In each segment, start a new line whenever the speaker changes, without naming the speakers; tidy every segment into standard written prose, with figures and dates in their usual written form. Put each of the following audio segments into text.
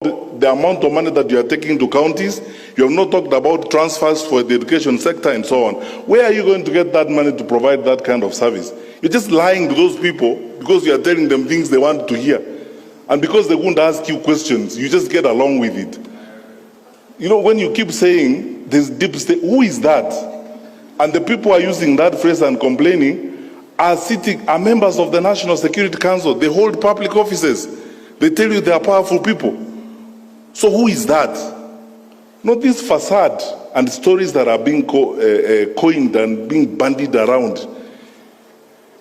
the amount of money that you are taking to counties. You have not talked about transfers for the education sector and so on. Where are you going to get that money to provide that kind of service? You're just lying to those people because you are telling them things they want to hear. And because they won't ask you questions, you just get along with it. You know, when you keep saying there's deep state, who is that? And the people who are using that phrase and complaining are members of the National Security Council. They hold public offices. They tell you they are powerful people. So who is that? Not this facade and stories that are being coined and being bandied around,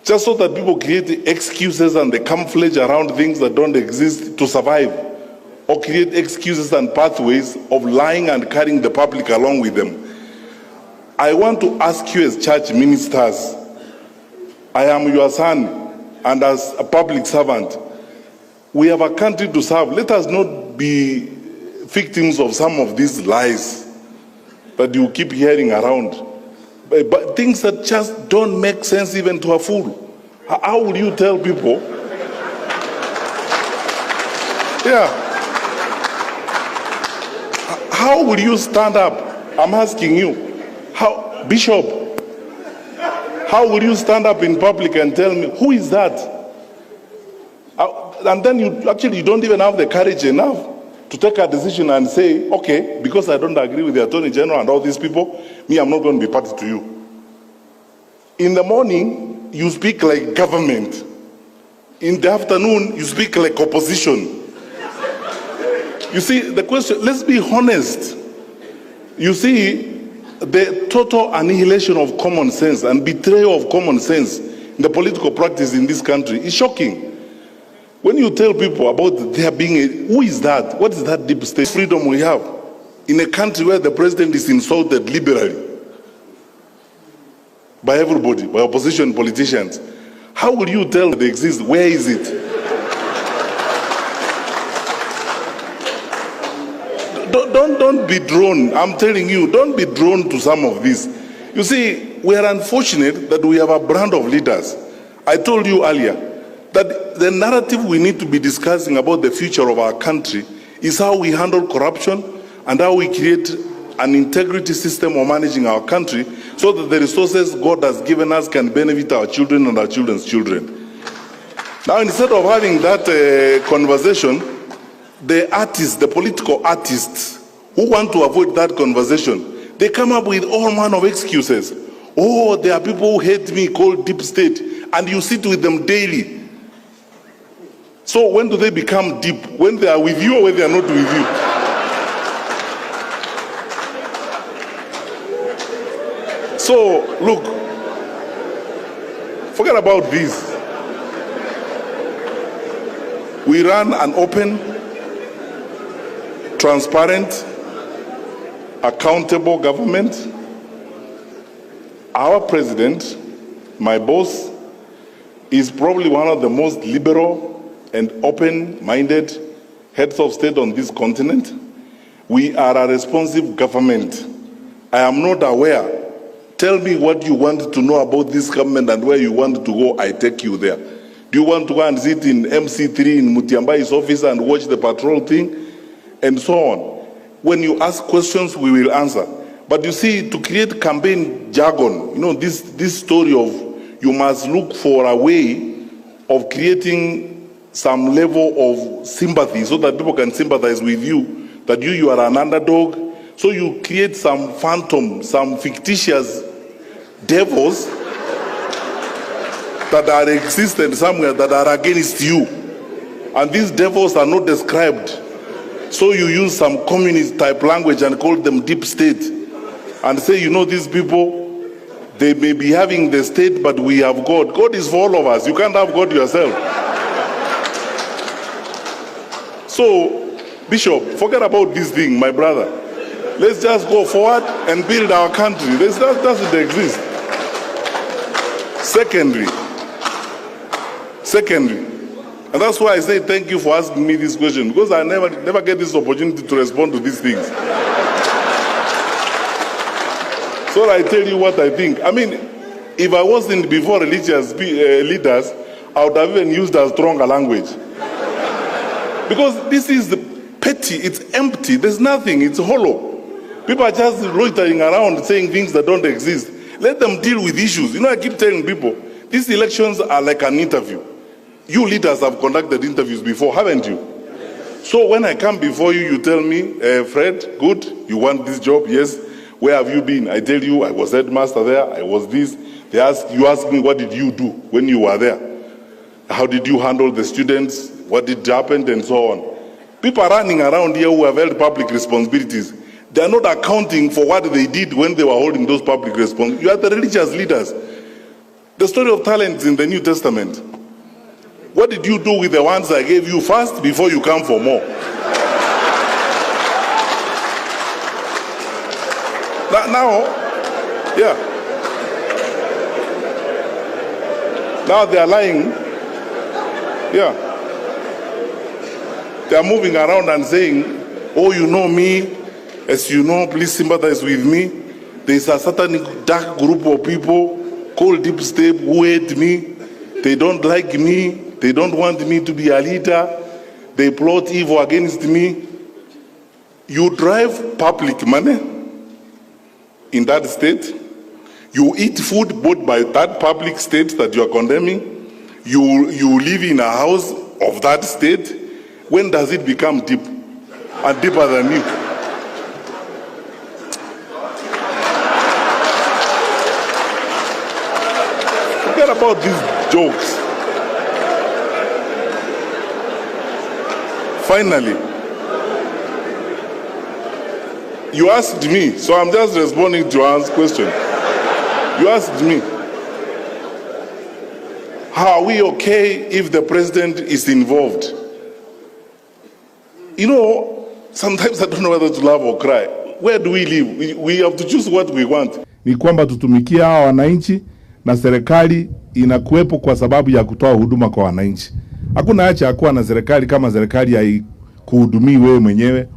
just so that people create excuses and they camouflage around things that don't exist to survive, or create excuses and pathways of lying and carrying the public along with them. I want to ask you as church ministers, I am your son, and as a public servant, we have a country to serve. Let us not be victims of some of these lies that you keep hearing around, but things that just don't make sense even to a fool. How will you tell people? Yeah. How will you stand up? I'm asking you. How, Bishop, how will you stand up in public and tell me, who is that? And then you don't even have the courage enough to take a decision and say, okay, because I don't agree with the Attorney General and all these people, me, I'm not going to be party to you. In the morning, you speak like government. In the afternoon, you speak like opposition. You see, the question, let's be honest. You see, the total annihilation of common sense and betrayal of common sense in the political practice in this country is shocking. When you tell people about there being who is that? What is that deep state freedom we have in a country where the president is insulted liberally by everybody, by opposition politicians? How will you tell they exist? Where is it? Don't be drawn. I'm telling you, don't be drawn to some of this. You see, we are unfortunate that we have a brand of leaders. I told you earlier that the narrative we need to be discussing about the future of our country is how we handle corruption and how we create an integrity system of managing our country so that the resources God has given us can benefit our children and our children's children. Now, instead of having that conversation, the artists, the political artists who want to avoid that conversation, they come up with all manner of excuses. Oh, there are people who hate me called deep state, and you sit with them daily. So when do they become deep? When they are with you or when they are not with you? So, look, forget about this. We run an open, transparent, accountable government. Our president, my boss, is probably one of the most liberal and open-minded heads of state on this continent. We are a responsive government. I am not aware. Tell me what you want to know about this government and where you want to go, I take you there. Do you want to go and sit in MC3 in Mutiambai's office and watch the patrol thing? And so on. When you ask questions, we will answer. But you see, to create campaign jargon, you know, this story of you must look for a way of creating some level of sympathy so that people can sympathize with you, that you are an underdog. So you create some phantom, some fictitious devils that are existent somewhere that are against you. And these devils are not described. So you use some communist type language and call them deep state. And say, you know, these people, they may be having the state, but we have God. God is for all of us. You can't have God yourself. So, Bishop, forget about this thing, my brother. Let's just go forward and build our country. That doesn't exist. Secondly, and that's why I say thank you for asking me this question, because I never get this opportunity to respond to these things. So I tell you what I think. I mean, if I wasn't before religious leaders, I would have even used a stronger language. Because this is the petty empty. It's empty. There's nothing. It's hollow. People are just loitering around saying things that don't exist. Let them deal with issues. You know, I keep telling people, these elections are like an interview. You leaders have conducted interviews before, haven't you? So when I come before you, you tell me, Fred, good, you want this job? Yes. Where have you been? I tell you, I was headmaster there, I was this. You ask me, what did you do when you were there? How did you handle the students? What did happen? And so on. People are running around here who have held public responsibilities. They are not accounting for what they did when they were holding those public responsibilities. You are the religious leaders. The story of talents in the New Testament. What did you do with the ones I gave you first before you come for more? Now, yeah. Now they are lying. Yeah. They are moving around and saying, oh, you know me. As you know, please sympathize with me. There is a certain dark group of people called Deep State who hate me. They don't like me. They don't want me to be a leader. They plot evil against me. You drive public money in that state. You eat food bought by that public state that you are condemning. You live in a house of that state. When does it become deep and deeper than you? Forget about these jokes. Finally, you asked me, so I'm just responding to Anne's question. You asked me, how are we okay if the president is involved? You know, sometimes I don't know whether to laugh or cry. Where do we live? We have to choose what we want.
Ni kwamba tutumikia hawa wananchi na serikali inakuwepo kwa sababu ya kutoa huduma kwa wananchi. Hakuna haja ya kuwa na serikali kama serikali haikuhudumii wewe mwenyewe.